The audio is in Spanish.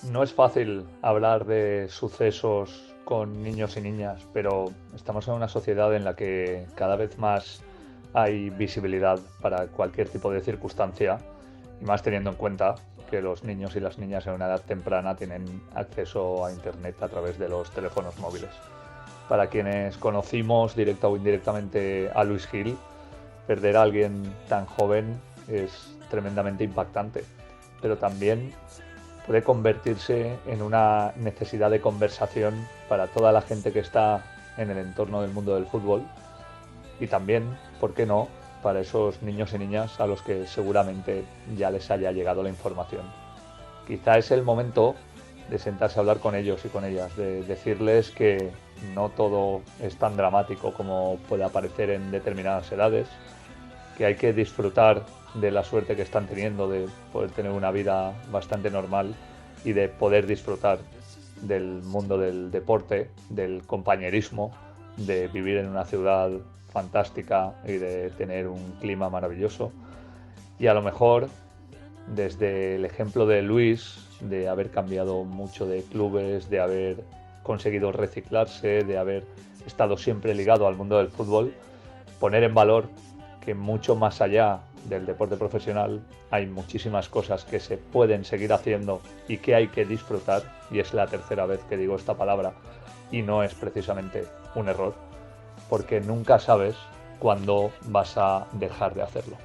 No es fácil hablar de sucesos con niños y niñas, pero estamos en una sociedad en la que cada vez más hay visibilidad para cualquier tipo de circunstancia, y más teniendo en cuenta que los niños y las niñas en una edad temprana tienen acceso a Internet a través de los teléfonos móviles. Para quienes conocimos directa o indirectamente a Luis Gil, perder a alguien tan joven es tremendamente impactante, pero también puede convertirse en una necesidad de conversación para toda la gente que está en el entorno del mundo del fútbol y también, ¿por qué no?, para esos niños y niñas a los que seguramente ya les haya llegado la información. Quizá es el momento de sentarse a hablar con ellos y con ellas, de decirles que no todo es tan dramático como puede parecer en determinadas edades, que hay que disfrutar de la suerte que están teniendo de poder tener una vida bastante normal y de poder disfrutar del mundo del deporte, del compañerismo, de vivir en una ciudad fantástica y de tener un clima maravilloso. Y a lo mejor, desde el ejemplo de Luis, de haber cambiado mucho de clubes, de haber conseguido reciclarse, de haber estado siempre ligado al mundo del fútbol, poner en valor que mucho más allá del deporte profesional hay muchísimas cosas que se pueden seguir haciendo y que hay que disfrutar, y es la tercera vez que digo esta palabra y no es precisamente un error, porque nunca sabes cuándo vas a dejar de hacerlo.